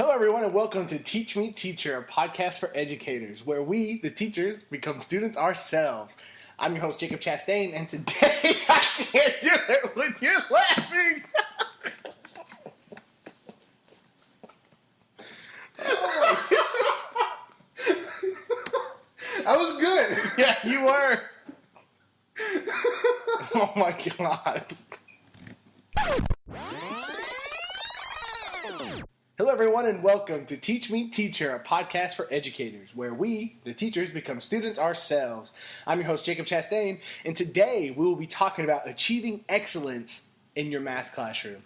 Hello, everyone, and welcome to Teach Me Teacher, a podcast for educators, where we, the teachers, become students ourselves. I'm your host, Jacob Chastain, and today I can't do it when you're laughing. That was good. Yeah, you were. Oh my God. Hello, everyone, and welcome to Teach Me Teacher, a podcast for educators, where we, the teachers, become students ourselves. I'm your host, Jacob Chastain, and today we will be talking about achieving excellence in your math classroom.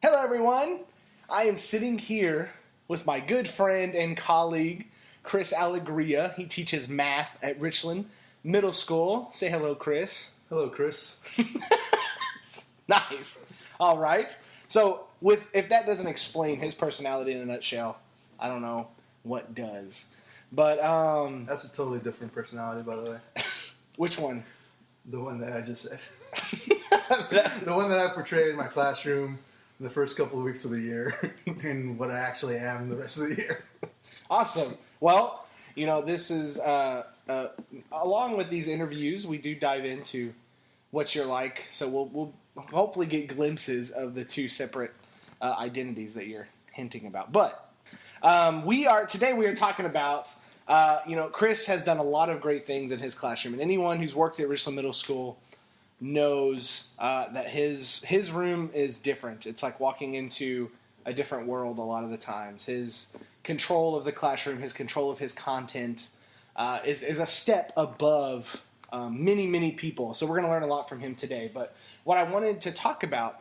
Hello, everyone. I am sitting here with my good friend and colleague, Chris Alegria. He teaches math at Richland Middle School. Say hello, Chris. Hello, Chris. Nice. All right. So, if that doesn't explain his personality in a nutshell, I don't know what does. But That's a totally different personality, by the way. Which one? The one that I just said. The one that I portrayed in my classroom in the first couple of weeks of the year, and what I actually am the rest of the year. Awesome. Well, you know, this is along with these interviews, we do dive into what you're like. So we'll hopefully get glimpses of the two separate identities that you're hinting about. But today we are talking about, Chris has done a lot of great things in his classroom, and anyone who's worked at Richland Middle School knows that his room is different. It's like walking into a different world a lot of the times. His control of the classroom, his control of his content is a step above many people. So we're going to learn a lot from him today. But what I wanted to talk about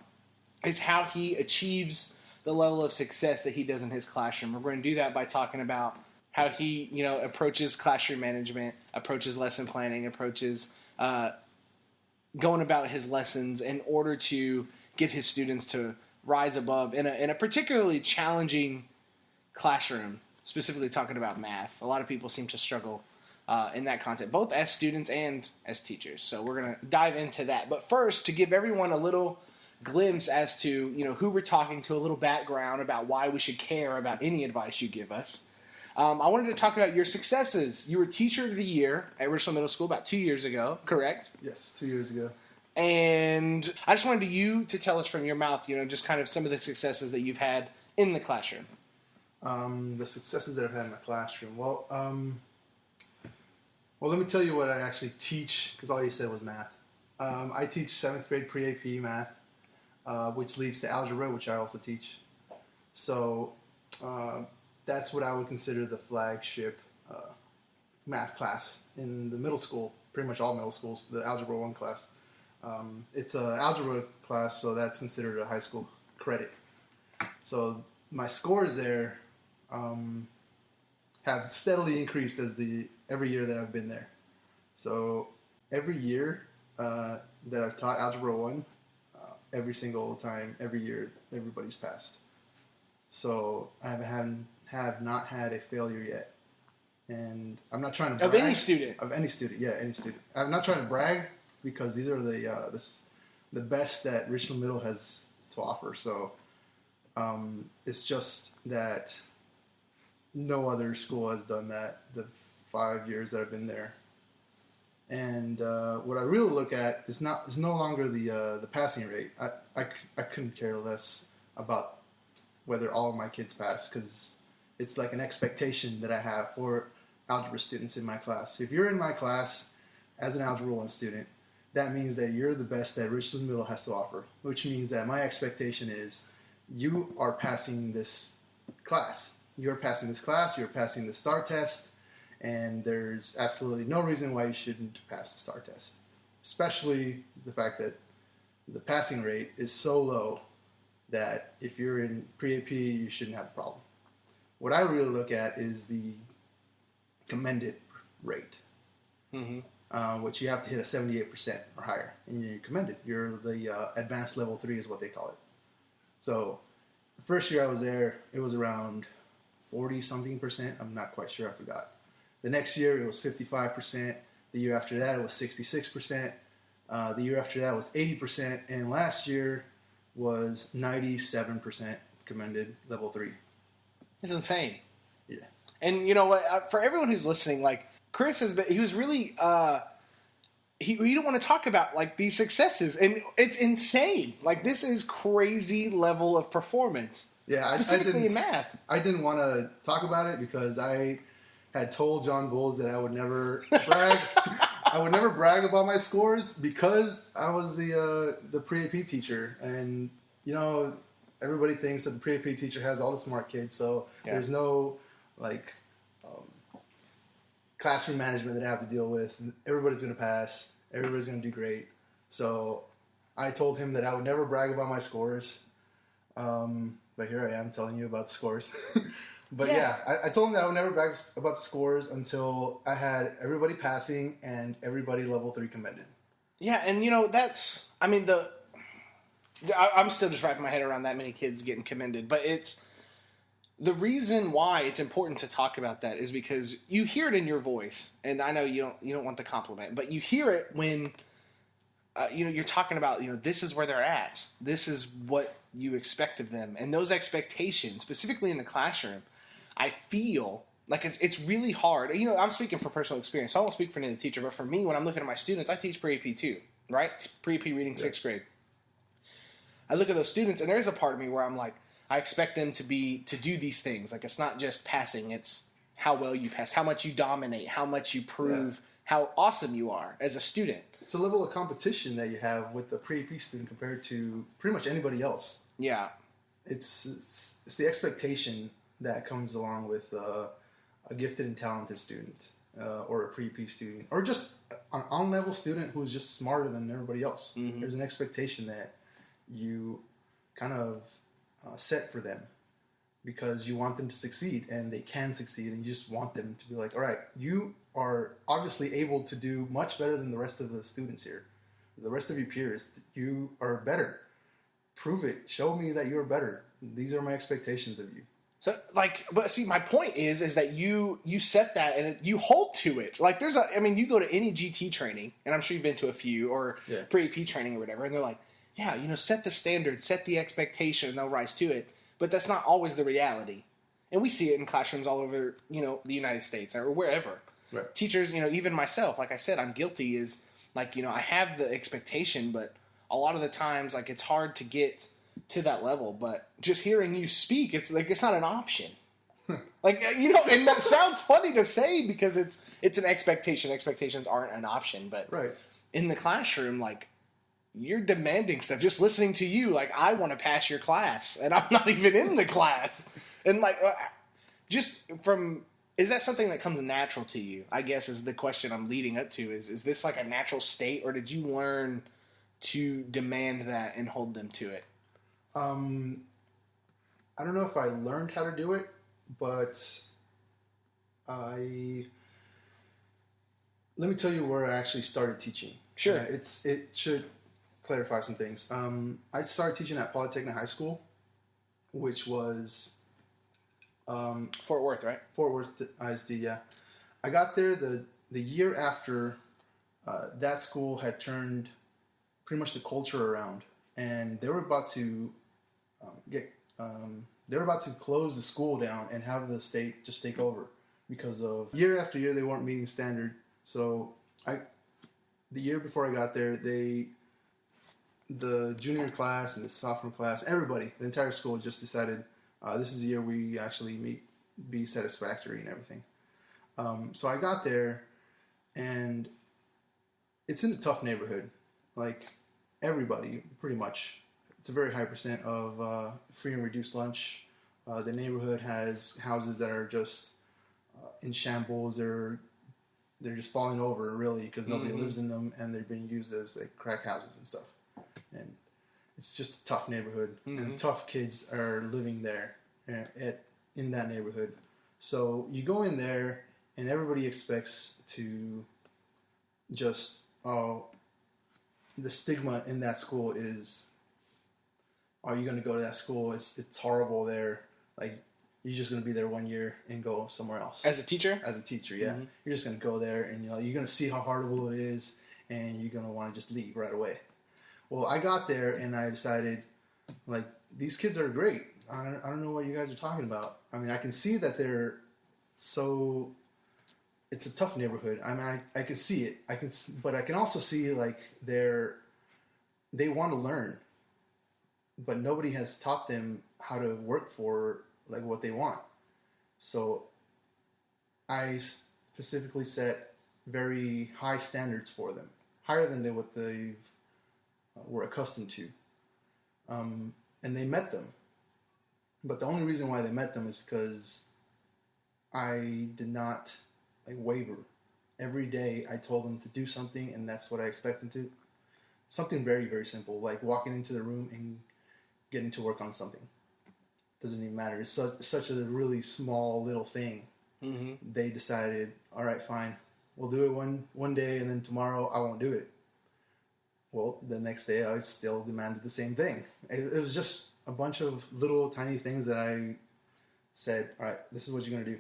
is how he achieves the level of success that he does in his classroom. We're going to do that by talking about how he, approaches classroom management, approaches lesson planning, approaches going about his lessons in order to get his students to rise above in a particularly challenging classroom, specifically talking about math. A lot of people seem to struggle in that content, both as students and as teachers. So we're going to dive into that. But first, to give everyone a little glimpse as to, who we're talking to, a little background about why we should care about any advice you give us. I wanted to talk about your successes. You were Teacher of the Year at Richland Middle School about 2 years ago, correct? Yes, 2 years ago. And I just wanted you to tell us from your mouth, just kind of some of the successes that you've had in the classroom. The successes that I've had in my classroom. Well, let me tell you what I actually teach, because all you said was math. I teach 7th grade pre-AP math, which leads to algebra, which I also teach. So that's what I would consider the flagship math class in the middle school, pretty much all middle schools, the Algebra 1 class. It's an algebra class, so that's considered a high school credit. So my scores there have steadily increased every year that I've been there. So every year that I've taught Algebra 1, every single time, every year, everybody's passed. So I have not had a failure yet. And I'm not trying to brag. Of any student? Of any student, yeah, any student. I'm not trying to brag because these are the best that Richland Middle has to offer. So it's just that no other school has done that the 5 years that I've been there. And what I really look at is no longer the passing rate. I couldn't care less about whether all of my kids pass, because it's like an expectation that I have for algebra students in my class. If you're in my class as an Algebra 1 student, that means that you're the best that Richland Middle has to offer, which means that my expectation is you are passing this class. You're passing this class, you're passing the STAR test, and there's absolutely no reason why you shouldn't pass the STAR test, especially the fact that the passing rate is so low that if you're in pre-AP, you shouldn't have a problem. What I really look at is the commended rate, which you have to hit a 78% or higher, and you're commended. You're the advanced level 3 is what they call it. So the first year I was there, it was around 40-something%. I'm not quite sure. I forgot. The next year it was 55%. The year after that it was 66%. The year after that was 80%, and last year was 97% commended level 3. It's insane. Yeah. And you know what? For everyone who's listening, like Chris he was really, he don't want to talk about like these successes, and it's insane. Like this is crazy level of performance. Yeah, specifically in math. I didn't want to talk about it because I had told John Bowles that I would never brag. I would never brag about my scores because I was the pre-AP teacher, and you know everybody thinks that the pre-AP teacher has all the smart kids, so there's no like classroom management that I have to deal with. Everybody's going to pass. Everybody's going to do great. So I told him that I would never brag about my scores. But here I am telling you about the scores. But I told him that I would never brag about the scores until I had everybody passing and everybody level 3 commended. Yeah, and you know, that's, I mean, I'm still just wrapping my head around that many kids getting commended, but it's, the reason why it's important to talk about that is because you hear it in your voice, and I know you don't want the compliment, but you hear it when you're talking about, this is where they're at. This is what you expect of them. And those expectations, specifically in the classroom, I feel like it's really hard. I'm speaking from personal experience, so I won't speak for any teacher, but for me, when I'm looking at my students, I teach pre-AP too, right? Pre-AP reading, 6th grade. I look at those students, and there's a part of me where I'm like, I expect them to do these things. Like, it's not just passing, it's how well you pass, how much you dominate, how much you prove how awesome you are as a student. It's a level of competition that you have with the pre-AP student compared to pretty much anybody else. Yeah. It's the expectation that comes along with a gifted and talented student or a pre-AP student or just an on-level student who's just smarter than everybody else. Mm-hmm. There's an expectation that you kind of set for them because you want them to succeed, and they can succeed, and you just want them to be like, all right, you are obviously able to do much better than the rest of the students here. The rest of your peers, you are better. Prove it. Show me that you're better. These are my expectations of you. So, but see, my point is that you set that and you hold to it. Like, you go to any GT training, and I'm sure you've been to a few, or pre-AP training or whatever, and they're like, set the standard, set the expectation, and they'll rise to it. But that's not always the reality. And we see it in classrooms all over, the United States or wherever. Right. Teachers, even myself, like I said, I'm guilty is, I have the expectation, but a lot of the times, it's hard to get to that level. But just hearing you speak, it's not an option. And that sounds funny to say because it's an expectation. Expectations aren't an option. But in the classroom, you're demanding stuff. Just listening to you, I want to pass your class, and I'm not even in the class. And is that something that comes natural to you? I guess is the question I'm leading up to. Is this a natural state, or did you learn to demand that and hold them to it? I don't know if I learned how to do it, but let me tell you where I actually started teaching. Sure. It should clarify some things. I started teaching at Polytechnic High School, which was Fort Worth, right? Fort Worth ISD, yeah. I got there the year after that school had turned pretty much the culture around, and they were about to close the school down and have the state just take over because of year after year they weren't meeting standard. So the year before I got there, the junior class and the sophomore class, everybody, the entire school just decided this is the year we actually be satisfactory and everything. So I got there, and it's in a tough neighborhood. Everybody, pretty much, it's a very high % of free and reduced lunch. The neighborhood has houses that are just in shambles. They're just falling over, really, because nobody lives in them, and they're being used as crack houses and stuff. And it's just a tough neighborhood, and tough kids are living there in that neighborhood. So you go in there, and everybody expects to just, the stigma in that school is, are you going to go to that school? It's horrible there. You're just going to be there 1 year and go somewhere else. As a teacher? As a teacher, yeah. You're just going to go there, and you're going to see how horrible it is, and you're going to want to just leave right away. Well, I got there and I decided, like, these kids are great. I don't know what you guys are talking about. I mean, I can see that they're so... It's a tough neighborhood. I mean, I can see it. But I can also see, like, they want to learn, but nobody has taught them how to work for, like, what they want. So I specifically set very high standards for them, higher than what they were accustomed to. And they met them. But the only reason why they met them is because I did not, like, waver. Every day I told them to do something, and that's what I expect them to. Something very, very simple, like walking into the room and getting to work on something. Doesn't even matter. It's such a really small little thing. Mm-hmm. They decided, all right, fine. We'll do it one day, and then tomorrow I won't do it. Well, the next day I still demanded the same thing. It was just a bunch of little tiny things that I said, all right, this is what you're going to do.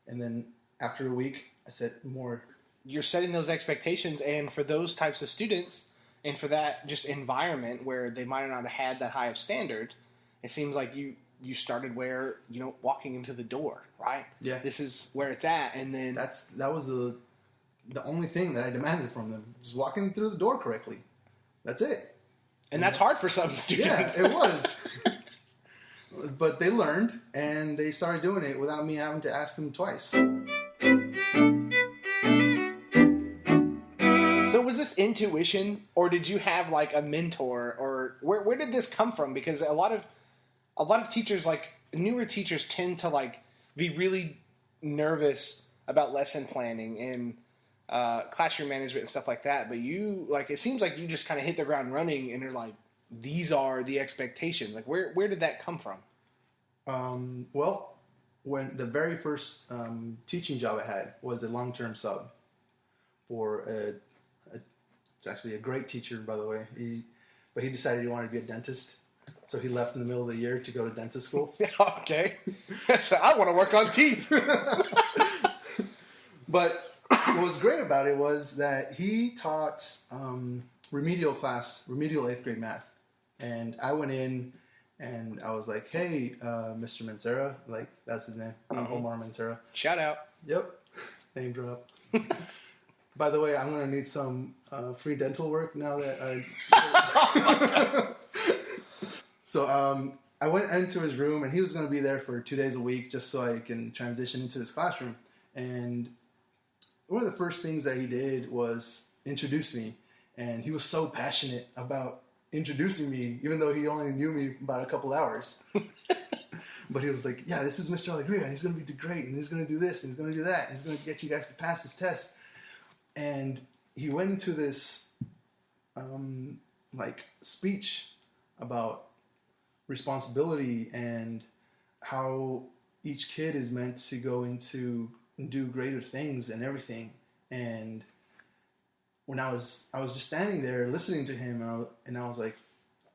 And then after a week, I said more. You're setting those expectations, and for those types of students, and for that just environment where they might not have had that high of standard, it seems like you started where, walking into the door, right? Yeah. This is where it's at, and then... That was the only thing that I demanded from them. Just walking through the door correctly. That's it. And that's hard for some students. Yeah, it was. But they learned, and they started doing it without me having to ask them twice. So was this intuition, or did you have, like, a mentor, or where did this come from? Because a lot of teachers, like, newer teachers tend to, like, be really nervous about lesson planning and classroom management and stuff like that. But you, like, it seems like you just kind of hit the ground running, and you're like, these are the expectations. Like, where did that come from? Well, when the very first teaching job I had was a long-term sub for it's actually a great teacher, by the way. But he decided he wanted to be a dentist, so he left in the middle of the year to go to dentist school. Okay, so I want to work on teeth. But what was great about it was that he taught remedial 8th grade math. And I went in and I was like, hey, Mr. Mancera, like, that's his name, Omar Mancera. Shout out. Yep, name drop. By the way, I'm going to need some free dental work now that So I went into his room, and he was going to be there for 2 days a week just so I can transition into his classroom. And one of the first things that he did was introduce me. And he was so passionate about introducing me, even though he only knew me about a couple hours. But he was like, yeah, this is Mr. Alegria, and he's going to be great, and he's going to do this, and he's going to do that, and he's going to get you guys to pass this test. And he went into this speech about responsibility and how each kid is meant to go into and do greater things and everything. And when I was just standing there listening to him, and I was like,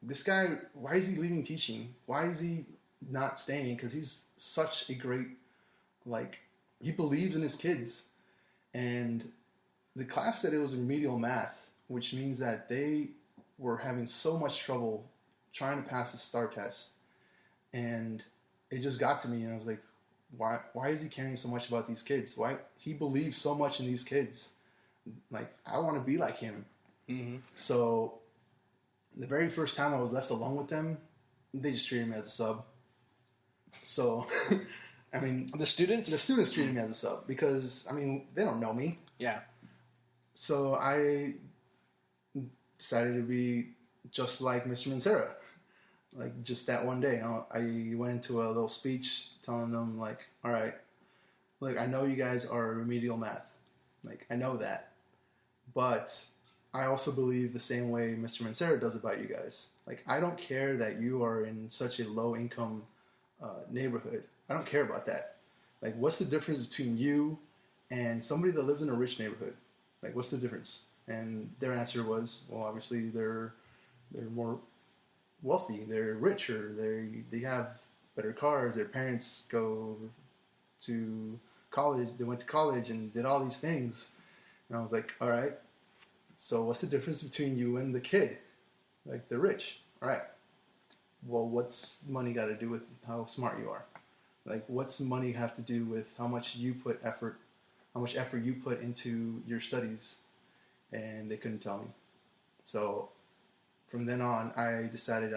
this guy, why is he leaving teaching? Why is he not staying? Because he's such a great, he believes in his kids. And the class said it was remedial math, which means that they were having so much trouble trying to pass the STAR test. And it just got to me, and I was like, why is he caring so much about these kids? Why he believes so much in these kids? Like, I want to be like him. Mm-hmm. So the very first time I was left alone with them, they just treated me as a sub. So, I mean... The students? The students treated me as a sub because, I mean, they don't know me. Yeah. So I decided to be just like Mr. Mancera. Like, just that one day. I went into a little speech telling them, like, all right, look, I know you guys are remedial math. Like, I know that. But I also believe the same way Mr. Mancera does about you guys. Like, I don't care that you are in such a low-income neighborhood. I don't care about that. Like, what's the difference between you and somebody that lives in a rich neighborhood? Like, what's the difference? And their answer was, well, obviously they're more wealthy, they're richer, they have better cars, their parents go to college, they went to college and did all these things. And I was like, all right, So what's the difference between you and the kid? Like, they're rich. All right. Well, what's money got to do with how smart you are? Like, what's money have to do with how much effort you put into your studies? And they couldn't tell me. So from then on, I decided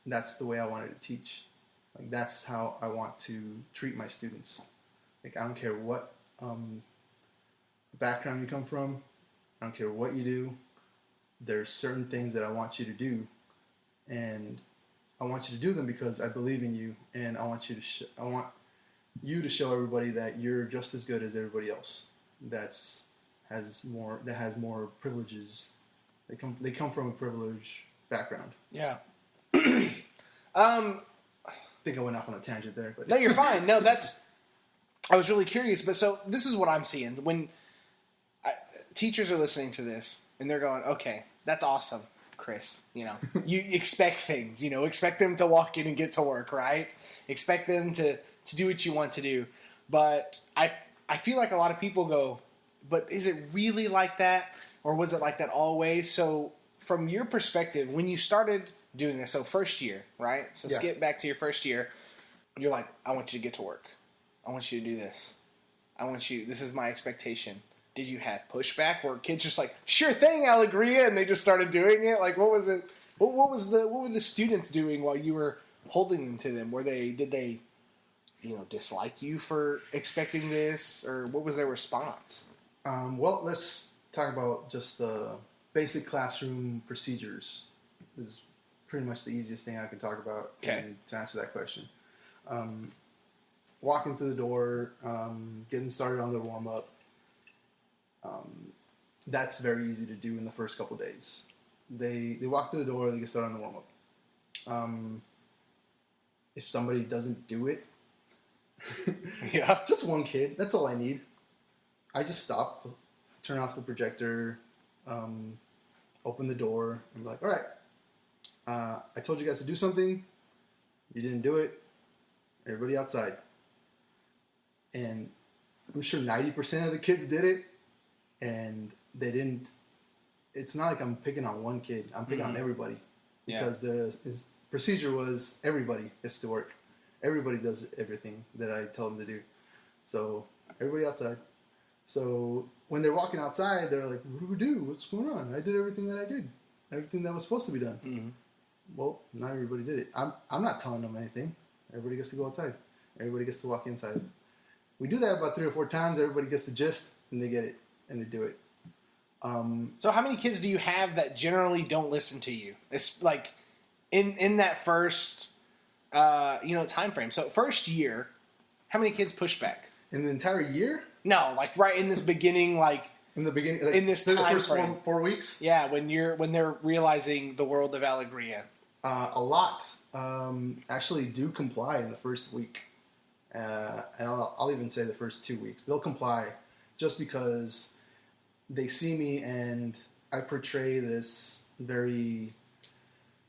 that's the way I wanted to teach. Like, that's how I want to treat my students. Like, I don't care what background you come from. I don't care what you do. There's certain things that I want you to do, and I want you to do them because I believe in you, and I want you to show everybody that you're just as good as everybody else. That has more privileges. They come from a privileged background. Yeah. I think I went off on a tangent there, but no, you're fine. No, I was really curious, but so this is what I'm seeing when teachers are listening to this and they're going, "Okay, that's awesome, Chris. You know, you expect things. You know, expect them to walk in and get to work, right? Expect them to do what you want to do." But I feel like a lot of people go, "But is it really like that, or was it like that always?" So, from your perspective, when you started doing this, so first year, right? So yeah. Skip back to your first year. You're like, "I want you to get to work. I want you to do this. This is my expectation." Did you have pushback? Were kids just like, "Sure thing, Alegria," and they just started doing it? Like, what was it? What were the students doing while you were holding them to them? Did they dislike you for expecting this, or what was their response? Well, let's talk about just the basic classroom procedures. This is pretty much the easiest thing I can talk about to answer that question. Walking through the door, getting started on the warm-up, that's very easy to do in the first couple days. They walk through the door, they get started on the warm-up. If somebody doesn't do it, yeah, just one kid, that's all I need. I just stop, turn off the projector, open the door, and be like, "All right, I told you guys to do something. You didn't do it. Everybody outside." And I'm sure 90% of the kids did it, and they didn't. It's not like I'm picking on one kid. I'm picking on everybody. Because the procedure was everybody gets to work. Everybody does everything that I tell them to do. So everybody outside. So when they're walking outside, they're like, "What do we do? What's going on? I did everything that I did. Everything that was supposed to be done." Mm-hmm. Well, not everybody did it. I'm not telling them anything. Everybody gets to go outside. Everybody gets to walk inside. We do that about 3 or 4 times. Everybody gets the gist, and they get it, and they do it. So how many kids do you have that generally don't listen to you? It's like in that first time frame. So first year, how many kids push back? In the entire year? No, like right in this beginning, in the beginning, in this time the first frame. 4 weeks. Yeah, when they're realizing the world of Alegria. A lot actually do comply in the first week, and I'll even say the first 2 weeks. They'll comply just because they see me and I portray this very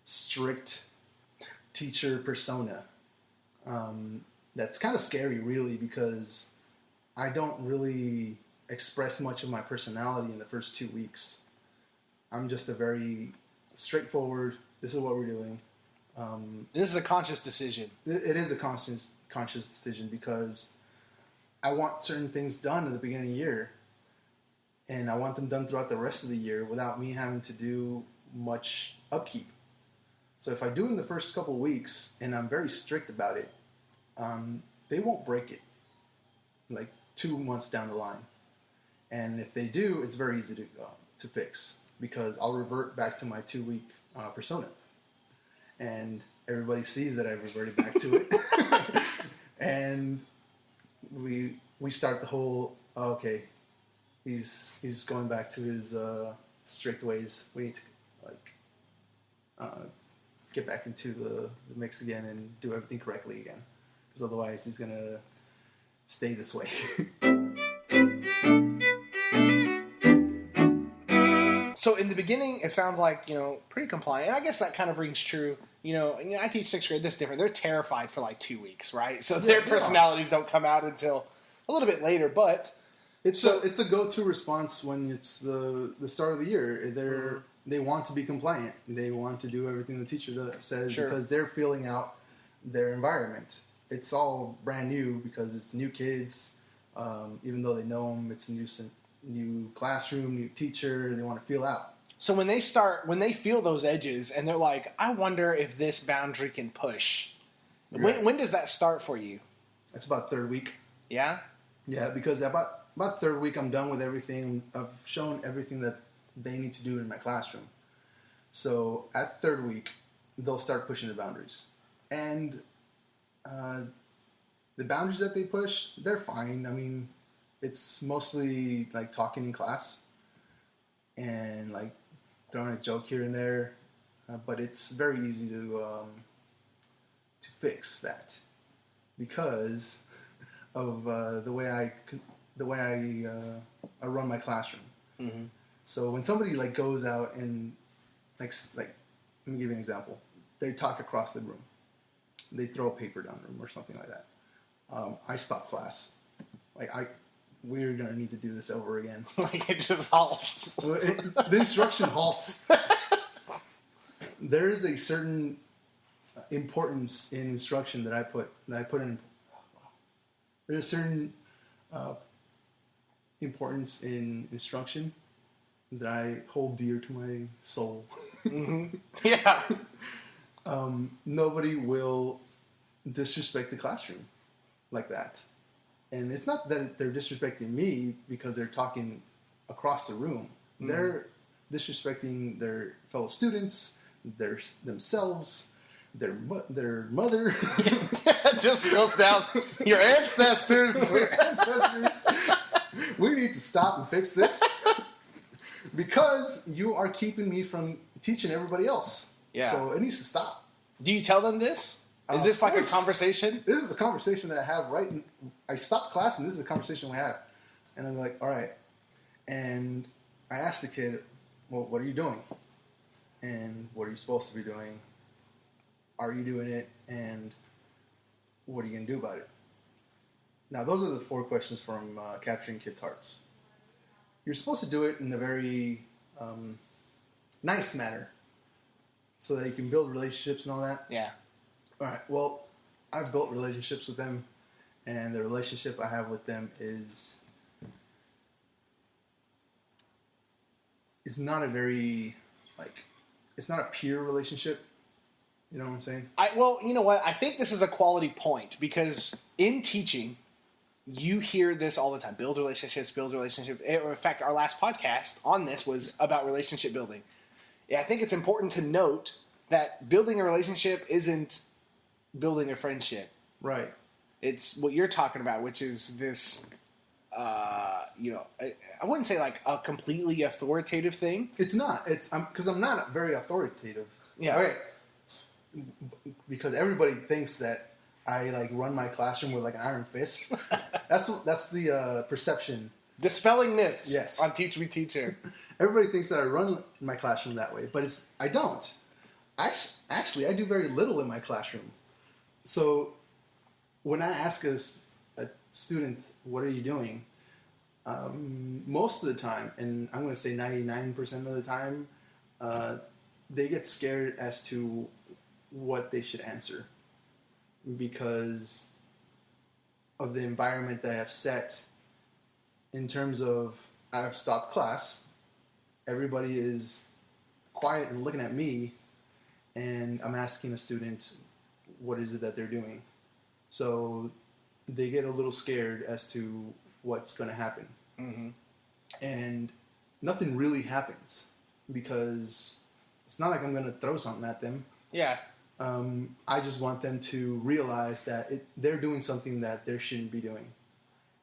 strict teacher persona. That's kind of scary, really, because I don't really express much of my personality in the first 2 weeks. I'm just a very straightforward, "This is what we're doing." This is a conscious decision. It is a conscious decision because I want certain things done at the beginning of the year, and I want them done throughout the rest of the year without me having to do much upkeep. So if I do it in the first couple of weeks and I'm very strict about it, they won't break it like 2 months down the line. And if they do, it's very easy to fix because I'll revert back to my 2-week persona. And everybody sees that I've reverted back to it. And we start the whole, okay, he's going back to his strict ways. We need to get back into the mix again and do everything correctly again. Because otherwise he's going to stay this way. So in the beginning, it sounds like, pretty compliant. And I guess that kind of rings true. I teach 6th grade. That's different. They're terrified for like 2 weeks, right? So their personalities don't come out until a little bit later. But It's a go-to response when it's the start of the year. They want to be compliant. They want to do everything the teacher says because they're filling out their environment. It's all brand new because it's new kids. Even though they know them, it's a new classroom, new teacher. They want to feel out. So when they feel those edges and they're like, I wonder if this boundary can push. Right. When does that start for you? It's about third week. Yeah? Yeah, because about third week, I'm done with everything. I've shown everything that they need to do in my classroom. So at third week, they'll start pushing the boundaries. And the boundaries that they push, they're fine. I mean, it's mostly like talking in class and like throwing a joke here and there. But it's very easy to fix that because of the way I run my classroom. Mm-hmm. So when somebody like goes out and like let me give you an example. They talk across the room. They throw a paper down the room or something like that. I stop class. We're gonna need to do this over again. Like it just halts. The instruction halts. There is a certain importance in instruction that I put in. There's a certain importance in instruction that I hold dear to my soul. Mm-hmm. Yeah. Nobody will disrespect the classroom like that. And it's not that they're disrespecting me because they're talking across the room. Mm-hmm. They're disrespecting their fellow students, themselves, their mother. It just goes down. Your ancestors. We need to stop and fix this because you are keeping me from teaching everybody else. Yeah. So it needs to stop. Do you tell them this? Is this like a conversation? This is a conversation that I have I stopped class and this is the conversation we have. And I'm like, all right. And I asked the kid, well, what are you doing? And what are you supposed to be doing? Are you doing it? And what are you going to do about it? Now, those are the 4 questions from Capturing Kids' Hearts. You're supposed to do it in a very nice manner so that you can build relationships and all that. Yeah. All right. Well, I've built relationships with them, and the relationship I have with them is not a very, it's not a peer relationship. You know what I'm saying? Well, you know what? I think this is a quality point because in teaching, you hear this all the time. Build relationships. In fact, our last podcast on this was about relationship building. Yeah, I think it's important to note that building a relationship isn't building a friendship. Right. It's what you're talking about, which is this, I wouldn't say like a completely authoritative thing. It's not. It's because I'm not very authoritative. Yeah. Okay. Because everybody thinks that I run my classroom with an iron fist. That's the perception. Dispelling myths. Yes. On Teach Me Teacher. Everybody thinks that I run my classroom that way, but I don't. Actually, I do very little in my classroom. So when I ask a student, what are you doing? Most of the time, and I'm going to say 99% of the time, they get scared as to what they should answer because of the environment that I have set in terms of I've stopped class. Everybody is quiet and looking at me, and I'm asking a student what is it that they're doing. So they get a little scared as to what's going to happen. Mm-hmm. And nothing really happens because it's not like I'm going to throw something at them. Yeah. I just want them to realize that they're doing something that they shouldn't be doing.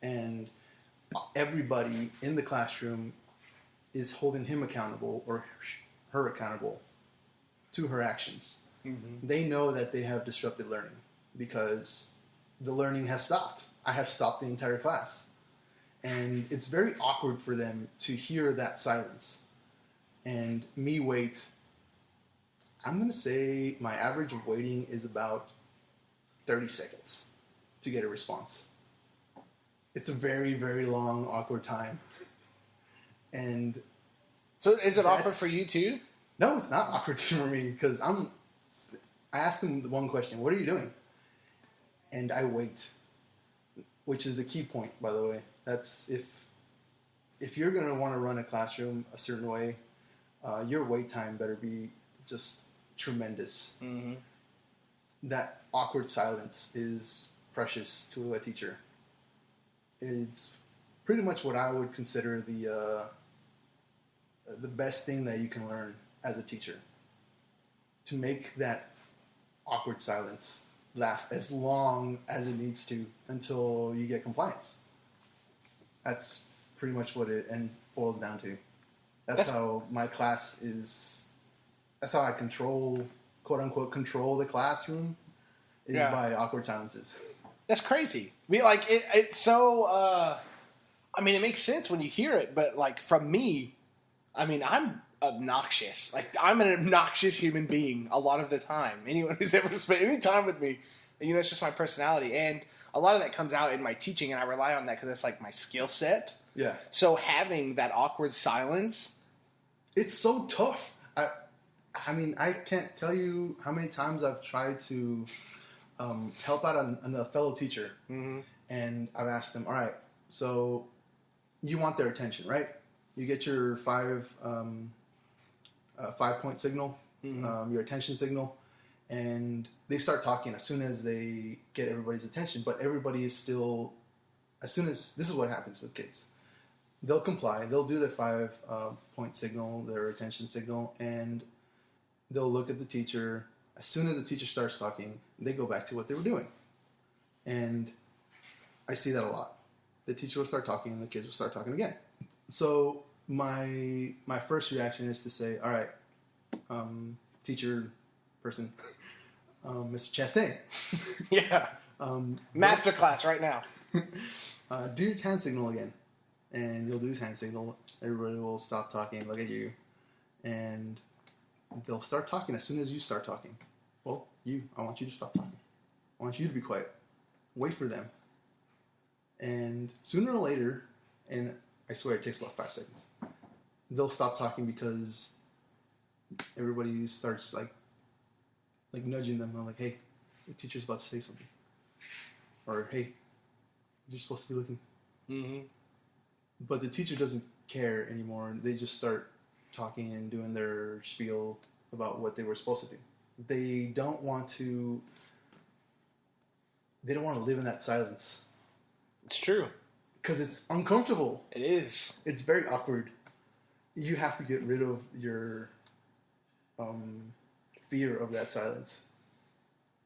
And everybody in the classroom is holding him accountable or her accountable to her actions. Mm-hmm. They know that they have disrupted learning because the learning has stopped. I have stopped the entire class. And it's very awkward for them to hear that silence and me wait. I'm going to say my average of waiting is about 30 seconds to get a response. it's a very, very long, awkward time. And so is it awkward for you too? No, it's not awkward for me because I asked them the one question, what are you doing? And I wait, which is the key point, by the way. That's if you're going to want to run a classroom a certain way, your wait time better be just tremendous. Mm-hmm. That awkward silence is precious to a teacher. It's pretty much what I would consider the best thing that you can learn as a teacher. To make that awkward silence last as long as it needs to until you get compliance. That's pretty much what it boils down to. That's how my class is. That's how I control, quote unquote, control the classroom is by awkward silences. That's crazy. I mean, like it's so. I mean, it makes sense when you hear it, but like from me, I mean, I'm obnoxious. Like I'm an obnoxious human being a lot of the time. Anyone who's ever spent any time with me, you know, it's just my personality, and a lot of that comes out in my teaching, and I rely on that because it's like my skill set. Yeah. So having that awkward silence, it's so tough. I mean, I can't tell you how many times I've tried to help out a fellow teacher, mm-hmm. and I've asked them, all right, so you want their attention, right? You get your 5-point signal, mm-hmm. Your attention signal, and they start talking as soon as they get everybody's attention, but everybody is still, this is what happens with kids. They'll comply, they'll do their 5-point signal, their attention signal, and they'll look at the teacher. As soon as the teacher starts talking, they go back to what they were doing. And I see that a lot. The teacher will start talking and the kids will start talking again. So my first reaction is to say, all right, teacher person, Mr. Chastain. Yeah. Masterclass right now. Do your hand signal again. And you'll do his hand signal. Everybody will stop talking, look at you. And they'll start talking as soon as you start talking. Well, I want you to stop talking. I want you to be quiet. Wait for them. And sooner or later, and I swear it takes about 5 seconds, they'll stop talking because everybody starts like nudging them. I'm like, hey, the teacher's about to say something. Or, hey, you're supposed to be looking. Mm-hmm. But the teacher doesn't care anymore. They just start talking and doing their spiel about what they were supposed to do. They don't want to live in that silence. It's true. Because it's uncomfortable. It is. It's very awkward. You have to get rid of your fear of that silence.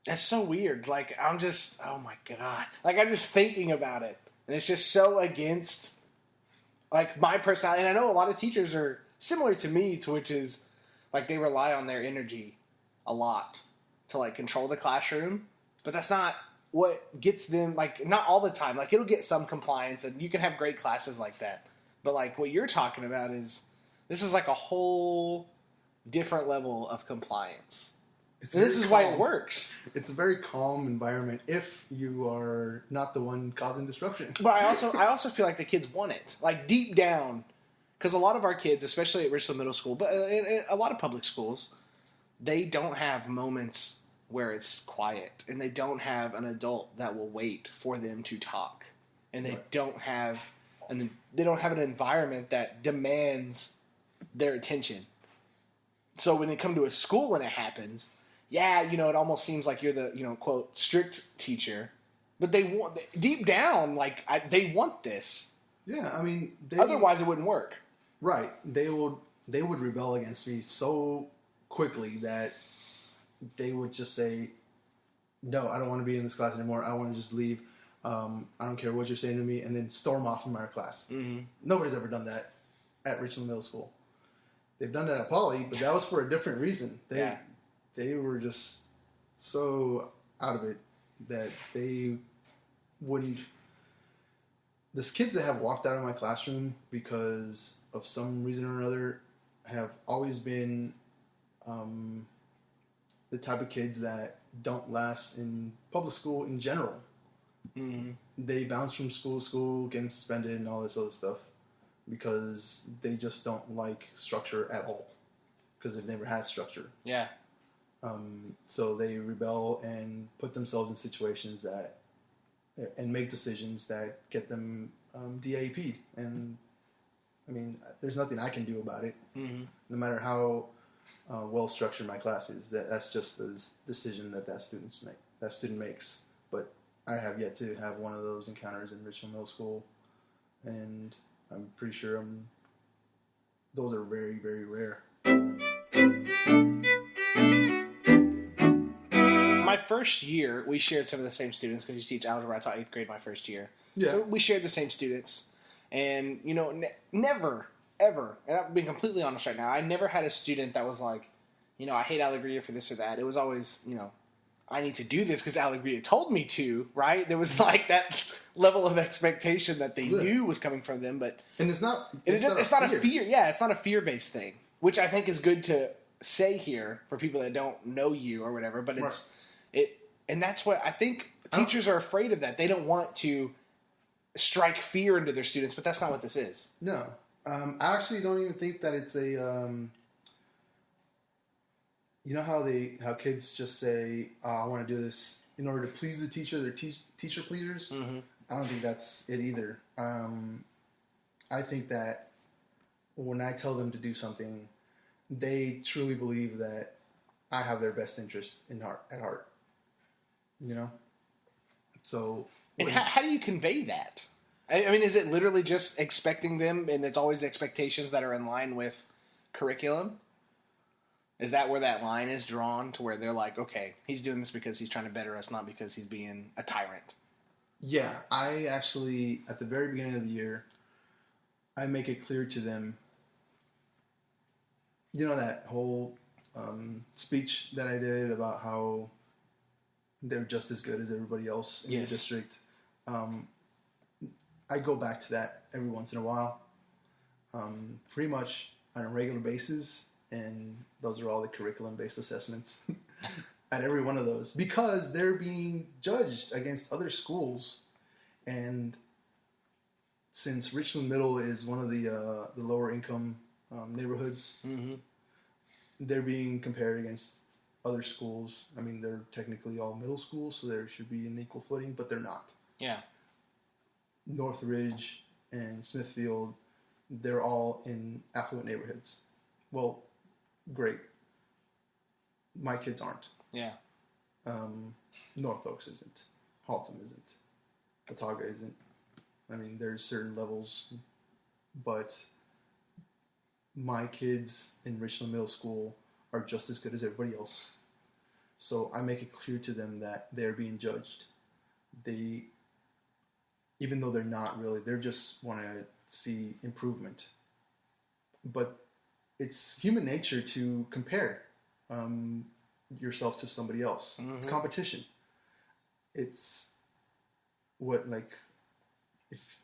That's so weird. Like, I'm just, oh my God. Like, I'm just thinking about it. And it's just so against, like, my personality. And I know a lot of teachers are similar to me, to which is, like, they rely on their energy a lot to, like, control the classroom. But that's not what gets them, like, not all the time. Like, it'll get some compliance, and you can have great classes like that. But, like, what you're talking about is, this is, like, a whole different level of compliance. And this is why it works. It's a very calm environment if you are not the one causing disruption. But I also feel like the kids want it. Like, deep down, because a lot of our kids, especially at Richland Middle School, but a lot of public schools, they don't have moments where it's quiet, and they don't have an adult that will wait for them to talk, and they don't have an environment that demands their attention. So when they come to a school and it happens, yeah, you know, it almost seems like you're the, you know, quote, strict teacher, but they want, deep down, like, they want this. Yeah, I mean, otherwise it wouldn't work. Right. They would rebel against me so quickly that they would just say, no, I don't want to be in this class anymore. I want to just leave. I don't care what you're saying to me, and then storm off from our class. Mm-hmm. Nobody's ever done that at Richland Middle School. They've done that at Poly, but that was for a different reason. They were just so out of it that they wouldn't. These kids that have walked out of my classroom because of some reason or another have always been the type of kids that don't last in public school in general. They bounce from school to school, getting suspended and all this other stuff because they just don't like structure at all because they've never had structure. Yeah. So they rebel and put themselves in situations and make decisions that get them DAP'd. And I mean, there's nothing I can do about it. No matter how well structured my class is, that's just the decision that student makes. But I have yet to have one of those encounters in Richland Middle School, and I'm pretty sure those are very, very rare. My first year, we shared some of the same students because you teach algebra. I taught 8th grade my first year. Yeah. So we shared the same students. And, you know, never, ever, and I'm being completely honest right now, I never had a student that was like, you know, I hate Alegria for this or that. It was always, you know, I need to do this because Alegria told me to, right? There was like that level of expectation that they knew was coming from them. But and it's not a fear. Yeah, it's not a fear-based thing, which I think is good to say here for people that don't know you or whatever. But and that's what I think teachers are afraid of that. They don't want to strike fear into their students, but that's not what this is. No. I actually don't even think that it's a, you know how kids just say, I want to do this in order to please the teacher, they're teacher pleasers? Mm-hmm. I don't think that's it either. I think that when I tell them to do something, they truly believe that I have their best interest at heart. You know? So... And how do you convey that? I mean, is it literally just expecting them, and it's always the expectations that are in line with curriculum? Is that where that line is drawn to where they're like, okay, he's doing this because he's trying to better us, not because he's being a tyrant? Yeah, I actually, at the very beginning of the year, I make it clear to them, you know, that whole speech that I did about how they're just as good as everybody else in the district. I go back to that every once in a while, pretty much on a regular basis, and those are all the curriculum-based assessments at every one of those because they're being judged against other schools. And since Richland Middle is one of the lower-income neighborhoods, they're being compared against other schools. I mean, they're technically all middle schools, so there should be an equal footing, but they're not. Yeah. Northridge and Smithfield, they're all in affluent neighborhoods. Well, great. My kids aren't. Yeah. North Oaks isn't. Haltom isn't. Watauga isn't. I mean, there's certain levels, but my kids in Richland Middle School are just as good as everybody else. So I make it clear to them that they're being judged. Even though they're not really, they just want to see improvement. But it's human nature to compare yourself to somebody else. Mm-hmm. It's competition. It's what, like, if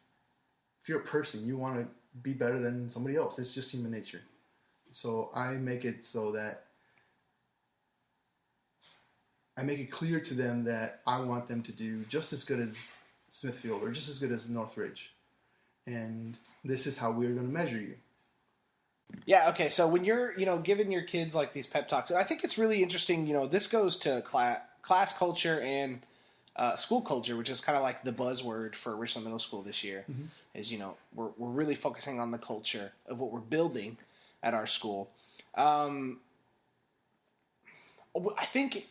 you're a person, you want to be better than somebody else. It's just human nature. So I make it so that I make it clear to them that I want them to do just as good as Smithfield or just as good as Northridge. And this is how we're going to measure you. Yeah, okay, so when you're, giving your kids, like, these pep talks, I think it's really interesting, this goes to class culture and school culture, which is kind of like the buzzword for Richland Middle School this year, is, we're really focusing on the culture of what we're building at our school. I think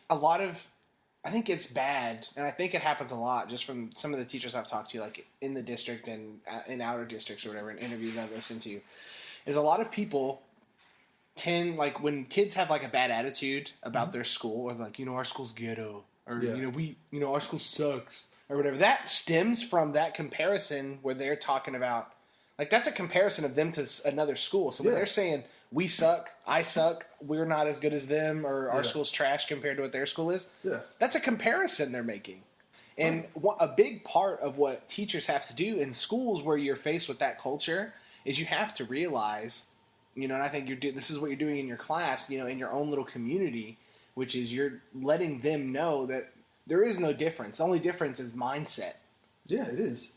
it's bad, and I think it happens a lot just from some of the teachers I've talked to, like in the district and in outer districts or whatever, in interviews I've listened to, is a lot of people tend, like, when kids have, like, a bad attitude about their school, or like, our school's ghetto, or, our school sucks, or whatever, that stems from that comparison where they're talking about, like, that's a comparison of them to another school. So when they're saying, we suck, I suck, we're not as good as them, or our school's trash compared to what their school is, that's a comparison they're making. And a big part of what teachers have to do in schools where you're faced with that culture is you have to realize, and I think this is what you're doing in your class, in your own little community, which is you're letting them know that there is no difference. The only difference is mindset. Yeah, it is.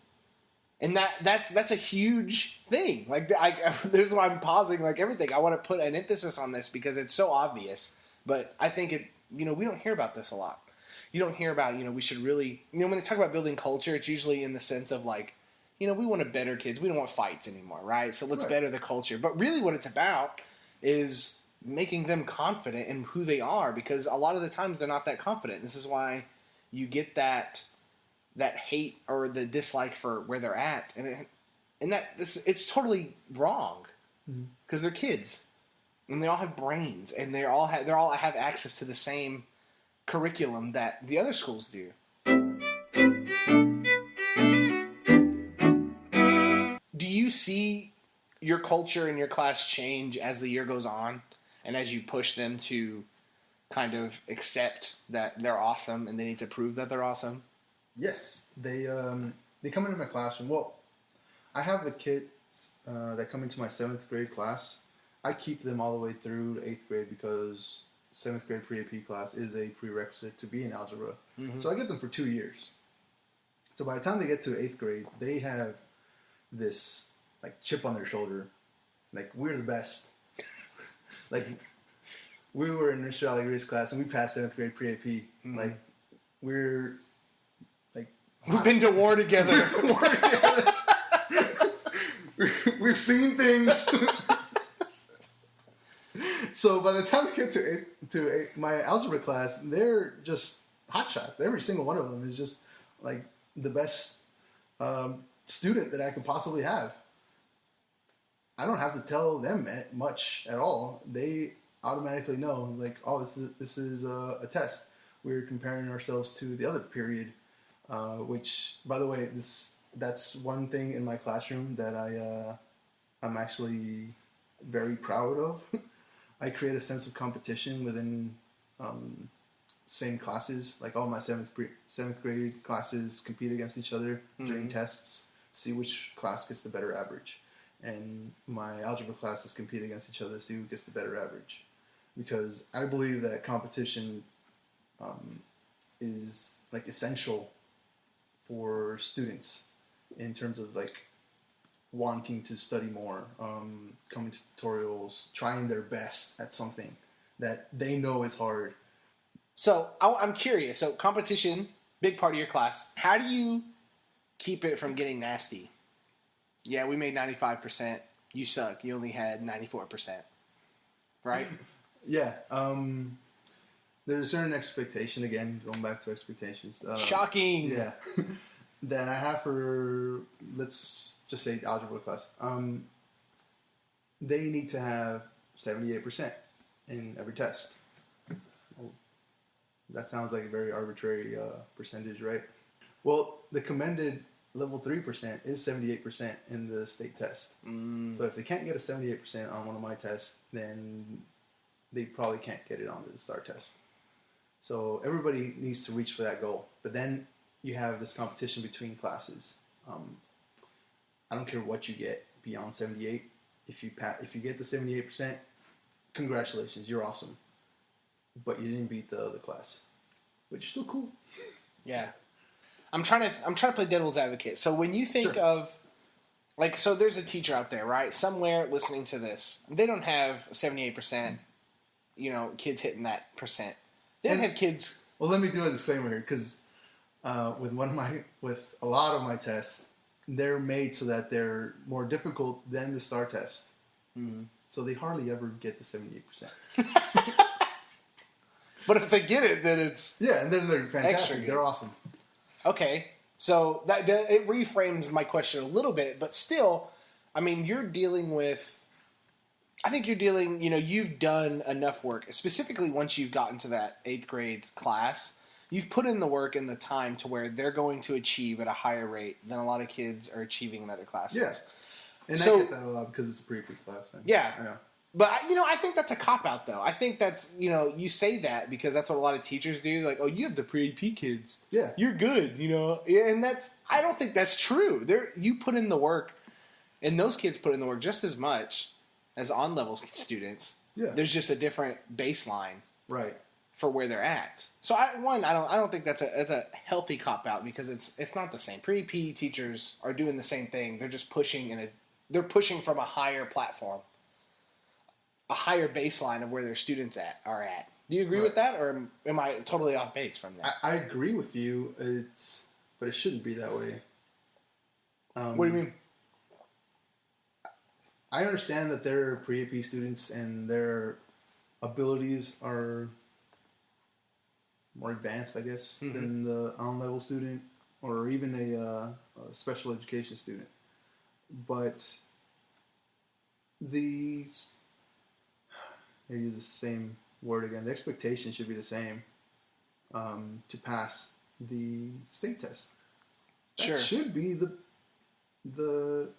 And that's a huge thing. Like, this is why I'm pausing like everything. I want to put an emphasis on this because it's so obvious. But I think we don't hear about this a lot. You don't hear about, we should really, when they talk about building culture, it's usually in the sense of like, we want to better kids. We don't want fights anymore, right? So let's better the culture. But really what it's about is making them confident in who they are, because a lot of the times they're not that confident. This is why you get that hate or the dislike for where they're at. It's totally wrong because they're kids and they all have brains and they all have access to the same curriculum that the other schools do. Do you see your culture in your class change as the year goes on and as you push them to kind of accept that they're awesome and they need to prove that they're awesome? Yes, they come into my classroom. Well, I have the kids that come into my 7th grade class. I keep them all the way through to 8th grade because 7th grade pre-AP class is a prerequisite to be in algebra. Mm-hmm. So I get them for 2 years. So by the time they get to 8th grade, they have this like chip on their shoulder, like we're the best. Like we were in Mr. Alegria's class and we passed 7th grade pre-AP. Mm-hmm. Like we've been to war together. We've seen things. So by the time we get to my algebra class, they're just hotshots. Every single one of them is just like the best student that I could possibly have. I don't have to tell them much at all. They automatically know, like, oh, this is a test. We're comparing ourselves to the other period. Which, by the way, that's one thing in my classroom that I'm actually very proud of. I create a sense of competition within same classes. Like all my 7th grade classes compete against each other during tests, see which class gets the better average. And my algebra classes compete against each other, see who gets the better average. Because I believe that competition is like essential for students in terms of like wanting to study more, coming to tutorials, trying their best at something that they know is hard. So I'm curious. So competition, big part of your class. How do you keep it from getting nasty? Yeah, we made 95%. You suck. You only had 94%. Right? Yeah. There's a certain expectation, again, going back to expectations. Shocking! Yeah. That I have for, let's just say, algebra class. They need to have 78% in every test. Well, that sounds like a very arbitrary percentage, right? Well, the commended level 3% is 78% in the state test. So if they can't get a 78% on one of my tests, then they probably can't get it on the STAR test. So everybody needs to reach for that goal. But then you have this competition between classes. I don't care what you get beyond 78. If you get the 78%, congratulations, you're awesome. But you didn't beat the other class, which is still cool. Yeah. I'm trying to play devil's advocate. So when you think of, like, so there's a teacher out there, right? Somewhere listening to this. They don't have 78%, kids hitting that percent. They don't have kids. Well, let me do a disclaimer here, because with a lot of my tests, they're made so that they're more difficult than the STAR test. Mm-hmm. So they hardly ever get the 78%. But if they get it, then it's and then they're fantastic. They're awesome. Okay, so that it reframes my question a little bit, but still, I mean, you're dealing with. I think you're dealing. You've done enough work, specifically once you've gotten to that 8th grade class. You've put in the work and the time to where they're going to achieve at a higher rate than a lot of kids are achieving in other classes. Yes, and so, I get that a lot because it's a pre-P class. Yeah. But, I think that's a cop-out, though. I think that's, you say that because that's what a lot of teachers do. Like, oh, you have the pre-AP kids. Yeah. You're good, And I don't think that's true. You put in the work, and those kids put in the work just as much as on-level students. Yeah. There's just a different baseline. Right. for where they're at. So I don't think that's a healthy cop out, because it's not the same. Pre-PE teachers are doing the same thing. They're just pushing they're pushing from a higher platform, a higher baseline of where their students are at. Do you agree with that, or am I totally off base from that? I agree with you. But it shouldn't be that way. What do you mean? I understand that they're pre-AP students and their abilities are more advanced, I guess, than the on-level student or even a special education student. But I use the same word again. The expectation should be the same to pass the state test. That should be the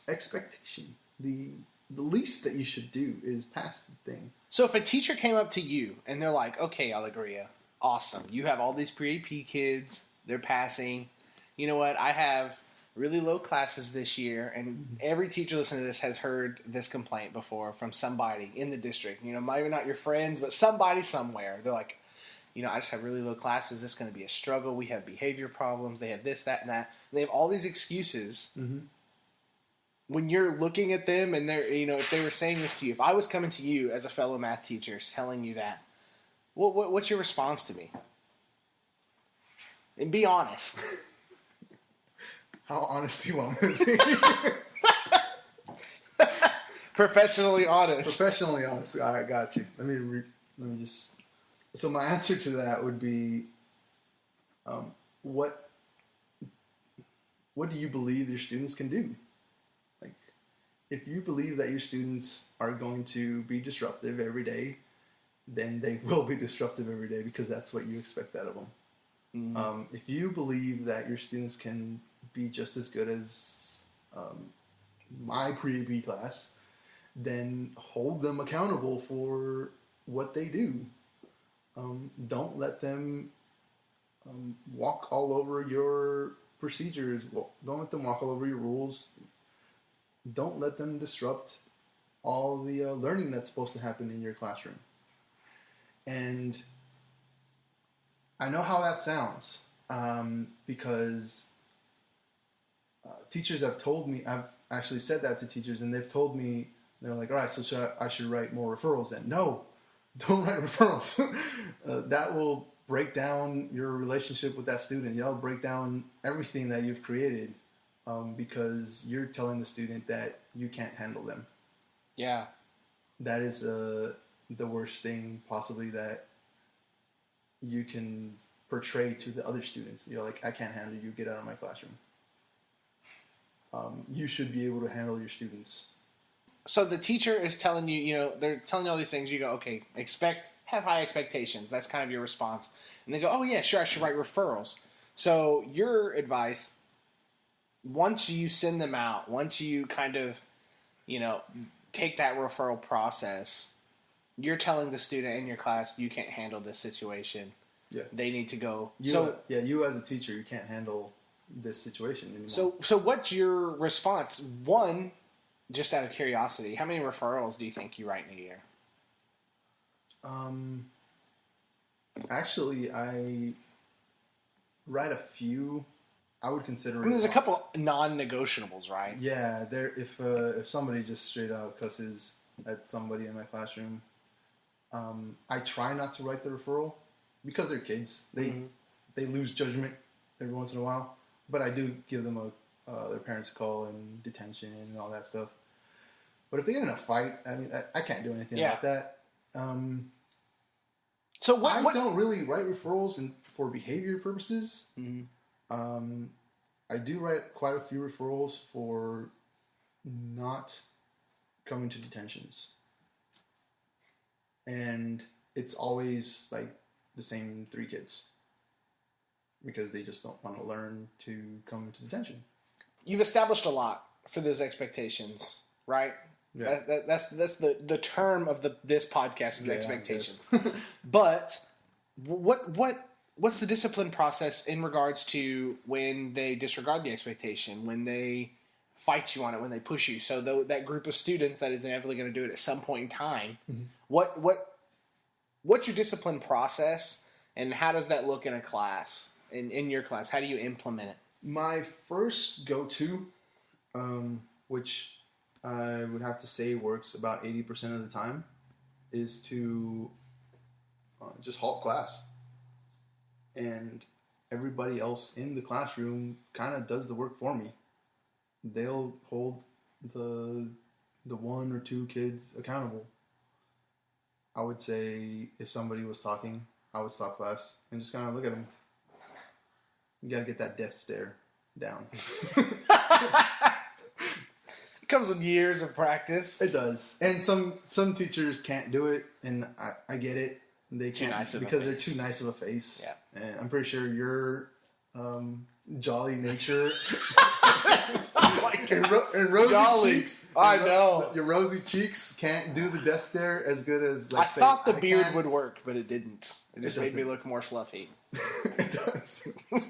expectation. The least that you should do is pass the thing. So if a teacher came up to you and they're like, okay, Alegria, awesome. You have all these pre-AP kids. They're passing. You know what? I have really low classes this year, and every teacher listening to this has heard this complaint before from somebody in the district. You know, maybe not your friends, but somebody somewhere. They're like, you know, I just have really low classes. This is going to be a struggle. We have behavior problems. They have this, that, and that. And they have all these excuses. When you're looking at them and they're, you know, if they were saying this to you, if I was coming to you as a fellow math teacher telling you that, what's your response to me? And be honest. How honest do you want me to be? Professionally honest. Professionally honest. I got you. Let me just. So my answer to that would be, what do you believe your students can do? Like, if you believe that your students are going to be disruptive every day, then they will be disruptive every day, because that's what you expect out of them. If you believe that your students can be just as good as my pre-AP class, then hold them accountable for what they do. Don't let them walk all over your procedures. Well, don't let them walk all over your rules. Don't let them disrupt all the learning that's supposed to happen in your classroom. And I know how that sounds, because teachers have told me, I've actually said that to teachers, and they've told me, they're like, all right, so I should write more referrals then. No, don't write referrals. That will break down your relationship with that student. That'll break down everything that you've created, because you're telling the student that you can't handle them. Yeah. That is the worst thing possibly that you can portray to the other students. You're like, I can't handle you, get out of my classroom. You should be able to handle your students. So the teacher is telling you, you know, they're telling you all these things. You go, okay, have high expectations. That's kind of your response. And they go, oh yeah, sure, I should write referrals. So your advice, once you send them out, once you kind of, you know, take that referral process, you're telling the student in your class, you can't handle this situation. Yeah. They need to go. You as a teacher, you can't handle this situation anymore. So what's your response? One, just out of curiosity, how many referrals do you think you write in a year? Actually, I write a few. I would consider. I mean, there's a couple non-negotiables, right? Yeah, if somebody just straight out cusses at somebody in my classroom, I try not to write the referral, because they're kids. They lose judgment every once in a while. But I do give them their parents a call and detention and all that stuff. But if they get in a fight, I mean, I can't do anything about that. So I don't really write referrals for behavior purposes. I do write quite a few referrals for not coming to detentions. And it's always like the same 3 kids, because they just don't want to learn to come to detention. You've established a lot for those expectations, right? Yeah. That's the term of this podcast is expectations. But what's the discipline process in regards to when they disregard the expectation, when they fight you on it, when they push you? So that group of students that is inevitably going to do it at some point in time, what what's your discipline process, and how does that look in a class? In your class, how do you implement it? My first go-to, which I would have to say works about 80% of the time, is to just halt class. And everybody else in the classroom kind of does the work for me. They'll hold the one or two kids accountable. I would say if somebody was talking, I would stop class and just kind of look at them. You got to get that death stare down. It comes with years of practice. It does. And some teachers can't do it, and I get it. They can't because they're too nice of a face. Yeah. And I'm pretty sure your jolly nature and rosy Jolly. cheeks. I know. Your rosy cheeks can't do the death stare as good as, I thought the beard would work, but it didn't. It just made me look more fluffy. It does. You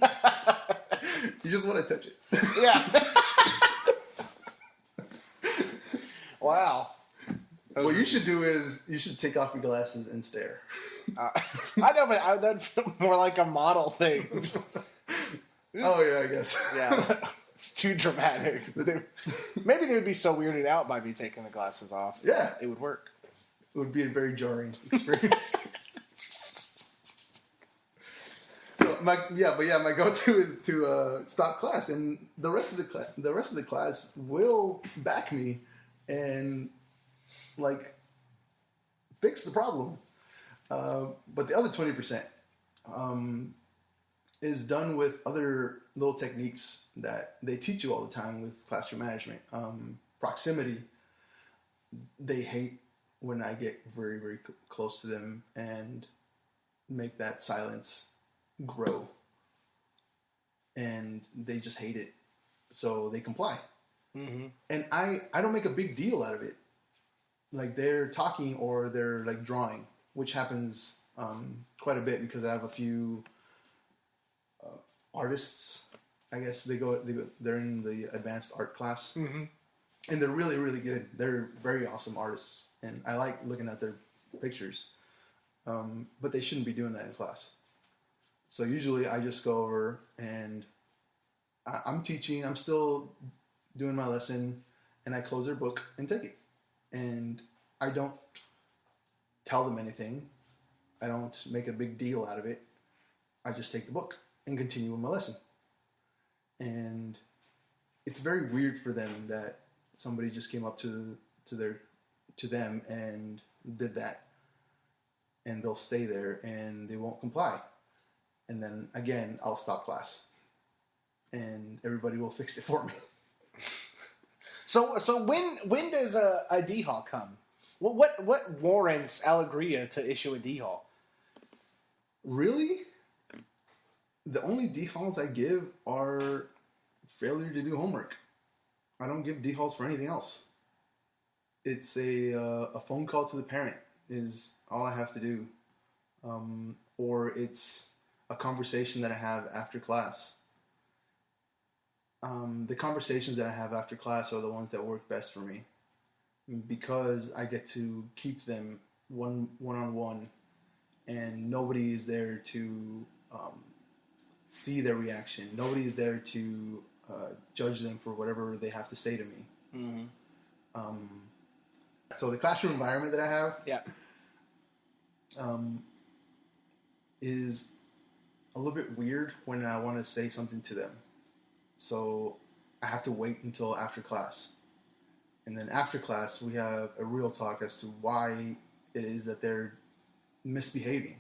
just want to touch it. Yeah. Wow. What you should do is you should take off your glasses and stare. I know, but that'd feel more like a model thing. Oh yeah, I guess. Yeah, it's too dramatic. Maybe they would be so weirded out by me taking the glasses off. Yeah, it would work. It would be a very jarring experience. So my go-to is to stop class, and the rest of the class will back me and fix the problem. But the other 20% is done with other little techniques that they teach you all the time with classroom management. Proximity. They hate when I get very, very close to them and make that silence grow. And they just hate it. So they comply. Mm-hmm. And I don't make a big deal out of it. Like they're talking or they're drawing, which happens quite a bit because I have a few artists. I guess they're in the advanced art class, mm-hmm. and they're really, really good. They're very awesome artists, and I like looking at their pictures. But they shouldn't be doing that in class. So usually I just go over and I'm teaching. I'm still doing my lesson, and I close their book and take it. And I don't tell them anything. I don't make a big deal out of it. I just take the book and continue with my lesson. And it's very weird for them that somebody just came up to them and did that. And they'll stay there and they won't comply. And then again, I'll stop class. And everybody will fix it for me. So when does a D-Haul come? What warrants Alegria to issue a D-Haul? Really? The only D-Hauls I give are failure to do homework. I don't give D-Hauls for anything else. It's a phone call to the parent is all I have to do. Or it's a conversation that I have after class. The conversations that I have after class are the ones that work best for me because I get to keep them one-on-one and nobody is there to see their reaction. Nobody is there to judge them for whatever they have to say to me. Mm-hmm. So the classroom environment that I have is a little bit weird when I want to say something to them. So I have to wait until after class. And then after class, we have a real talk as to why it is that they're misbehaving.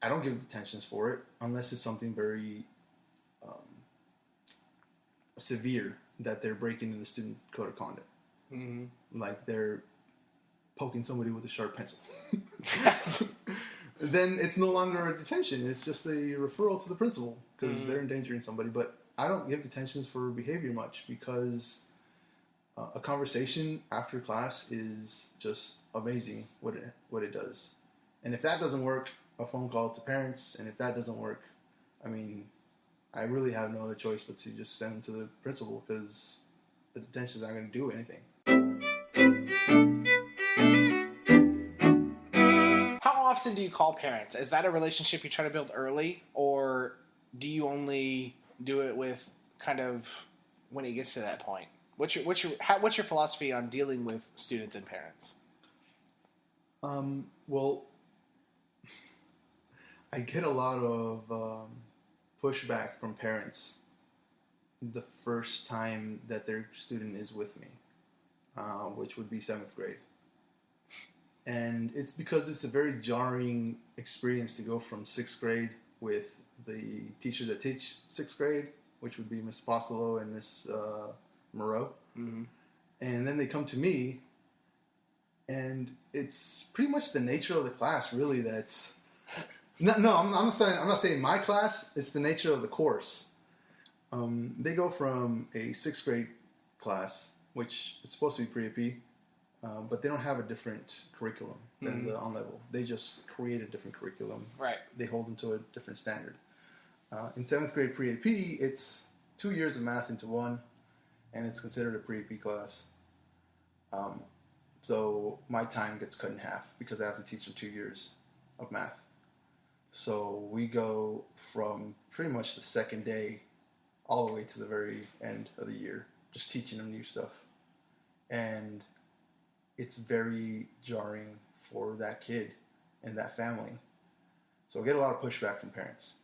I don't give detentions for it unless it's something very severe that they're breaking in the student code of conduct. Mm-hmm. Like they're poking somebody with a sharp pencil. Then it's no longer a detention. It's just a referral to the principal because they're endangering somebody. But I don't give detentions for behavior much because a conversation after class is just amazing what it does. And if that doesn't work, a phone call to parents. And if that doesn't work, I mean, I really have no other choice but to just send them to the principal because the detention's not going to do anything. often do you call parents? Is that a relationship you try to build early, or do you only do it with kind of when it gets to that point? What's your philosophy on dealing with students and parents? Well, I get a lot of pushback from parents the first time that their student is with me, which would be 7th grade. And it's because it's a very jarring experience to go from 6th grade with the teachers that teach 6th grade, which would be Miss Apostolo and Miss Moreau. Mm-hmm. And then they come to me, and it's pretty much the nature of the class, really. That's I'm not saying my class. It's the nature of the course. They go from a 6th grade class, which is supposed to be pre-AP, but they don't have a different curriculum than the on-level. They just create a different curriculum. Right. They hold them to a different standard. In 7th grade pre-AP, it's 2 years of math into one, and it's considered a pre-AP class. So my time gets cut in half because I have to teach them 2 years of math. So we go from pretty much the second day all the way to the very end of the year, just teaching them new stuff. And it's very jarring for that kid and that family. So I get a lot of pushback from parents.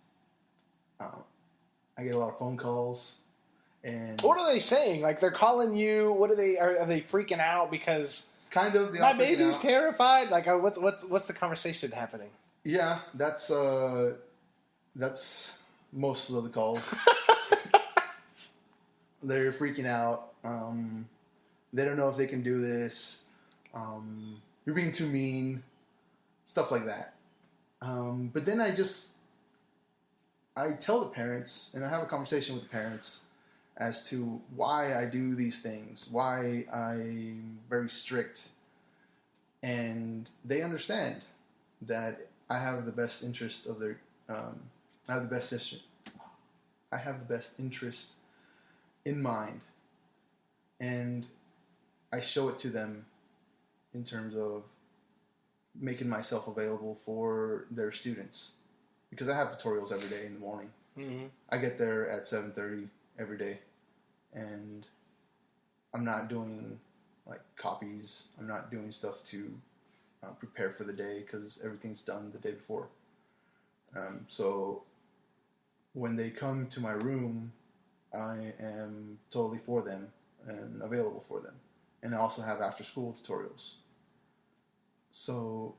I get a lot of phone calls. And what are they saying? Like, they're calling you. What are they freaking out because kind of my baby's terrified? Like, what's the conversation happening? Yeah, that's most of the calls. They're freaking out. They don't know if they can do this. You're being too mean. Stuff like that. But then I tell the parents, and I have a conversation with the parents as to why I do these things, why I'm very strict. And they understand that I have the best interest of their, I have the best interest in mind. And I show it to them in terms of making myself available for their students. Because I have tutorials every day in the morning. Mm-hmm. I get there at 7:30 every day. And I'm not doing like copies. I'm not doing stuff to prepare for the day because everything's done the day before. So when they come to my room, I am totally for them and available for them. And I also have after-school tutorials. So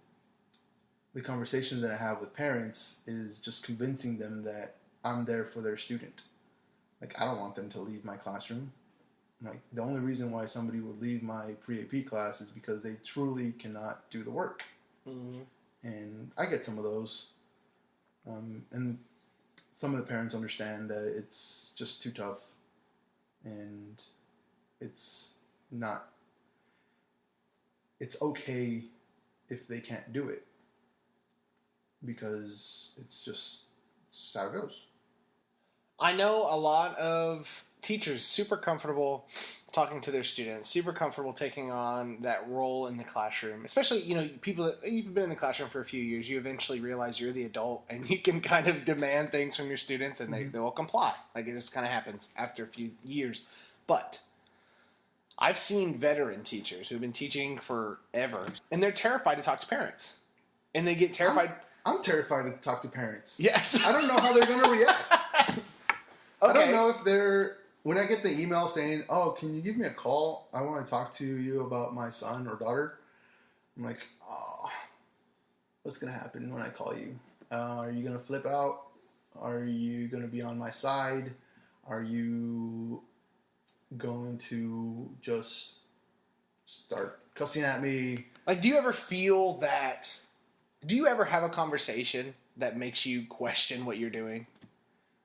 the conversation that I have with parents is just convincing them that I'm there for their student. Like, I don't want them to leave my classroom. Like, the only reason why somebody would leave my pre-AP class is because they truly cannot do the work. Mm-hmm. And I get some of those. And some of the parents understand that it's just too tough. And it's okay if they can't do it. Because it's how it goes. I know a lot of teachers super comfortable talking to their students, super comfortable taking on that role in the classroom. Especially, people that you've been in the classroom for a few years, you eventually realize you're the adult and you can kind of demand things from your students and they will comply. Like, it just kind of happens after a few years. But I've seen veteran teachers who've been teaching forever and they're terrified to talk to parents. And they get terrified. I'm terrified to talk to parents. Yes. I don't know how they're going to react. Okay. I don't know if when I get the email saying, "Oh, can you give me a call? I want to talk to you about my son or daughter." I'm like, "Oh, what's going to happen when I call you? Are you going to flip out? Are you going to be on my side? Are you going to just start cussing at me?" Like, do you ever feel that? Do you ever have a conversation that makes you question what you're doing?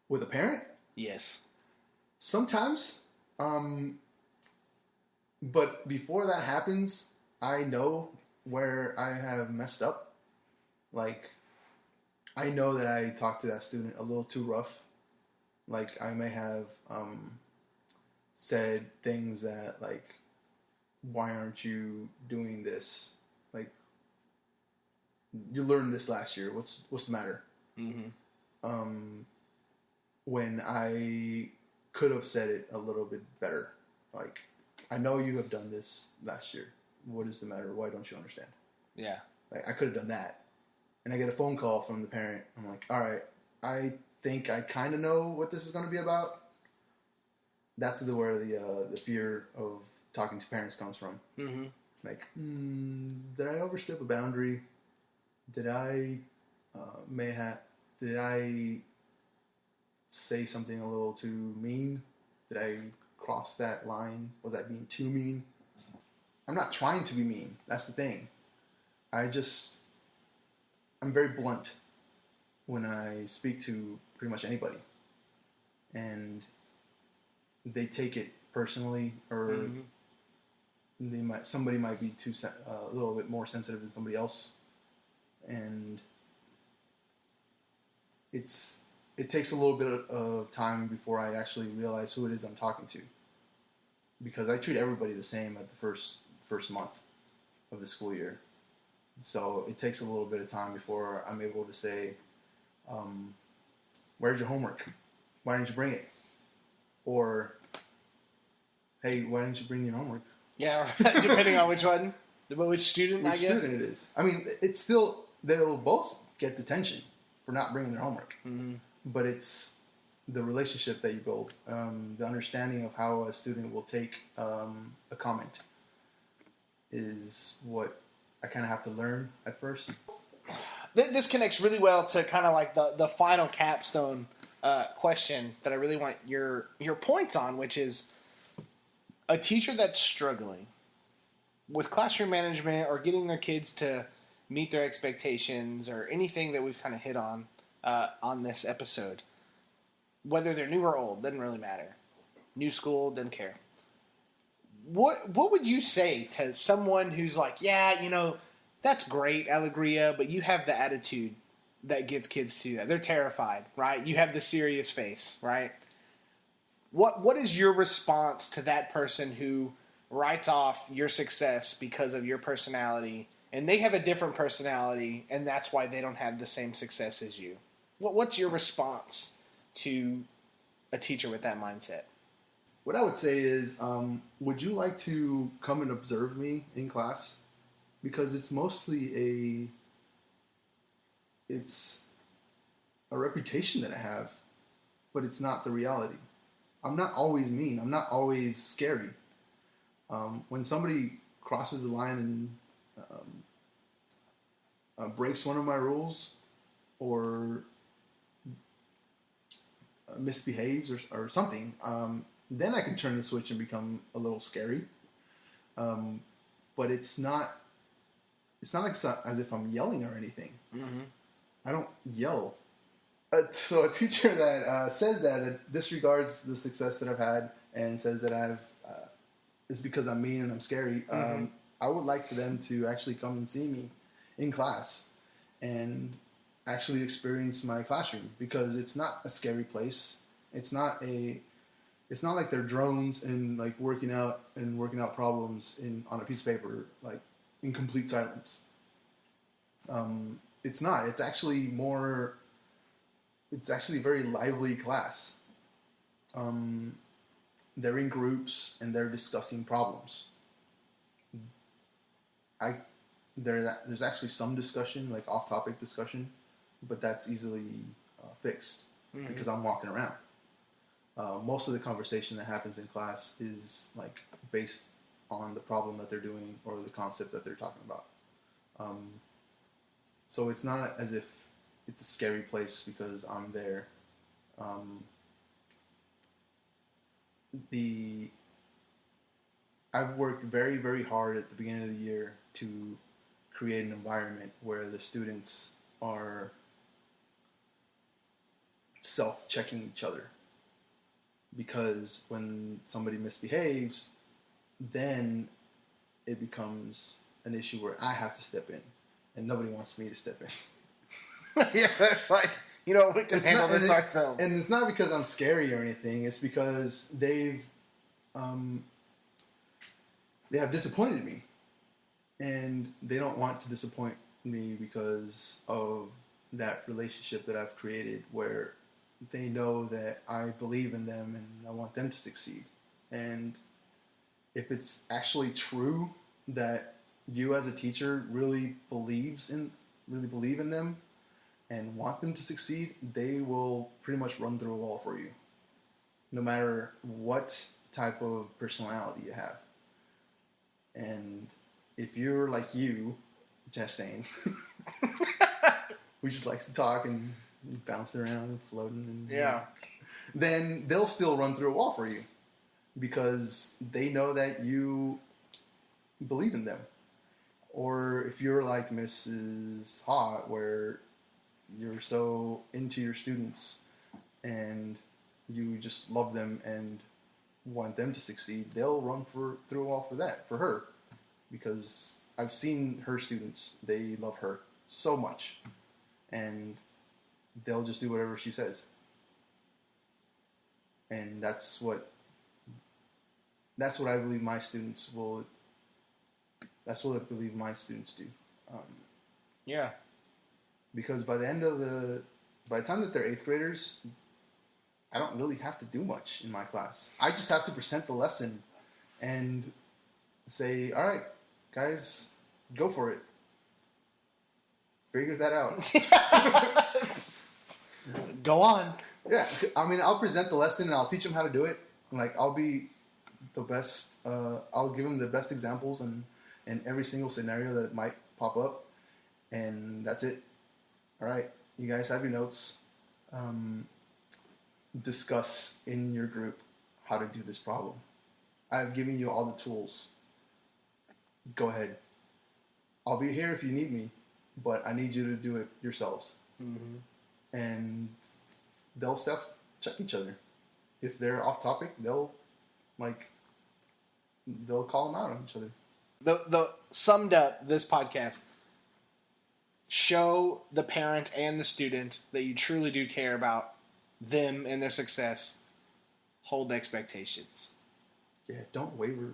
With a parent? Yes. Sometimes. But before that happens, I know where I have messed up. Like, I know that I talked to that student a little too rough. Like, I may have said things that, like, why aren't you doing this? Like, you learned this last year. What's the matter? Mm-hmm. When I could have said it a little bit better. Like, I know you have done this last year. What is the matter? Why don't you understand? Yeah. Like, I could have done that. And I get a phone call from the parent. I'm like, all right, I think I kind of know what this is going to be about. That's where the fear of talking to parents comes from. Mm-hmm. Like, did I overstep a boundary? Did I did I say something a little too mean? Did I cross that line? Was I being too mean? I'm not trying to be mean. That's the thing. I'm very blunt when I speak to pretty much anybody. And they take it personally, or somebody might be a little bit more sensitive than somebody else. And it takes a little bit of time before I actually realize who it is I'm talking to, because I treat everybody the same at the first month of the school year. So it takes a little bit of time before I'm able to say, where's your homework? Why didn't you bring it? Or, hey, why didn't you bring your homework? Yeah, depending on which one, which student, I guess. Which student it is. I mean, it's still, they'll both get detention for not bringing their homework. Mm-hmm. But it's the relationship that you build, the understanding of how a student will take a comment is what I kind of have to learn at first. This connects really well to kind of like the final capstone question that I really want your points on, which is a teacher that's struggling with classroom management or getting their kids to meet their expectations or anything that we've kind of hit on this episode. Whether they're new or old, doesn't really matter. New school, doesn't care. What would you say to someone who's like, yeah, that's great, Alegria, but you have the attitude that gets kids to that. They're terrified, right? You have the serious face, right? What is your response to that person who writes off your success because of your personality, and they have a different personality, and that's why they don't have the same success as you? What's your response to a teacher with that mindset? What I would say is, would you like to come and observe me in class? Because it's mostly it's a reputation that I have, but it's not the reality. I'm not always mean. I'm not always scary. When somebody crosses the line and breaks one of my rules or misbehaves or something, then I can turn the switch and become a little scary. But it's not like as if I'm yelling or anything. Mm-hmm. I don't yell. So a teacher that says that it disregards the success that I've had and says that it's because I'm mean and I'm scary. Mm-hmm. I would like for them to actually come and see me in class and actually experience my classroom, because it's not a scary place. It's not like they're drones and like working out problems on a piece of paper, like in complete silence. It's not. It's actually a very lively class. They're in groups and they're discussing problems. There's actually some discussion, like off-topic discussion, but that's easily fixed because I'm walking around. Most of the conversation that happens in class is like based on the problem that they're doing or the concept that they're talking about. So it's not as if it's a scary place because I'm there. I've worked very, very hard at the beginning of the year to create an environment where the students are self-checking each other. Because when somebody misbehaves, then it becomes an issue where I have to step in, and nobody wants me to step in. Yeah, it's like, we can handle this ourselves. And it's not because I'm scary or anything. It's because they have disappointed me, and they don't want to disappoint me because of that relationship that I've created where they know that I believe in them and I want them to succeed. And if it's actually true that you as a teacher really believe in them and want them to succeed, they will pretty much run through a wall for you, no matter what type of personality you have. And if you're like you, Chastain, who just likes to talk and bounce around and floating, and then they'll still run through a wall for you because they know that you believe in them. Or if you're like Mrs. Hott, where you're so into your students and you just love them and want them to succeed, they'll run through a wall for her, because I've seen her students, they love her so much, and they'll just do whatever she says. And that's what I believe my students will. That's what I believe my students do. Because by the time that they're 8th graders, I don't really have to do much in my class. I just have to present the lesson and say, all right, guys, go for it. Figure that out. Go on. Yeah, I mean, I'll present the lesson and I'll teach them how to do it. Like, I'll be the best. I'll give them the best examples in every single scenario that might pop up, and that's it. All right, you guys have your notes. Discuss in your group how to do this problem. I've given you all the tools. Go ahead. I'll be here if you need me, but I need you to do it yourselves. Mm-hmm. And they'll self-check each other. If they're off topic, they'll call them out on each other. The summed up this podcast: show the parent and the student that you truly do care about them and their success. Hold expectations. Yeah, don't waver.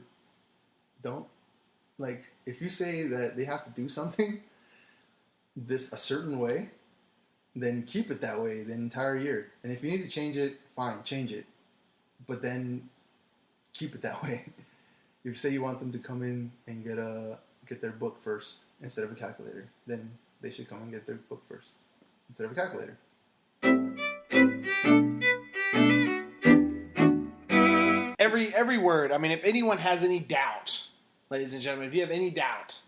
Don't, if you say that they have to do something a certain way, then keep it that way the entire year. And if you need to change it, fine, change it. But then keep it that way. If you say you want them to come in and get their book first instead of a calculator, then they should come and get their book first instead of a calculator. Every word. I mean, if anyone has any doubt, ladies and gentlemen, if you have any doubt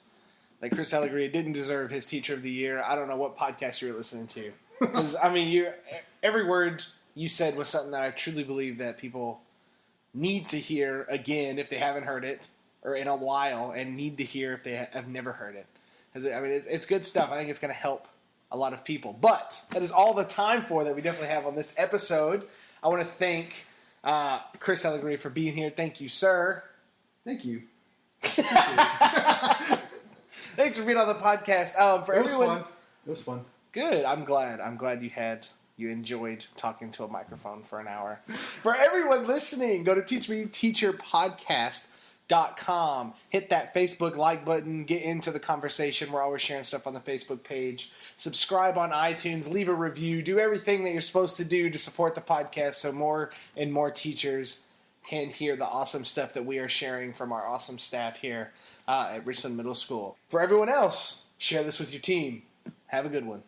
that Chris Alegria didn't deserve his Teacher of the Year, I don't know what podcast you were listening to. Because, I mean, every word you said was something that I truly believe that people need to hear again if they haven't heard it, or in a while, and need to hear if they have never heard it. Because, I mean, it's good stuff. I think it's going to help a lot of people. But that is all the time that we definitely have on this episode. I want to thank Chris Alegria for being here. Thank you, sir. Thank you. Thanks for being on the podcast. It was fun. Good. I'm glad you enjoyed talking to a microphone for an hour. For everyone listening, go to teachmeteacherpodcast.com. Hit that Facebook like button. Get into the conversation. We're always sharing stuff on the Facebook page. Subscribe on iTunes. Leave a review. Do everything that you're supposed to do to support the podcast so more and more teachers can hear the awesome stuff that we are sharing from our awesome staff here at Richland Middle School. For everyone else, share this with your team. Have a good one.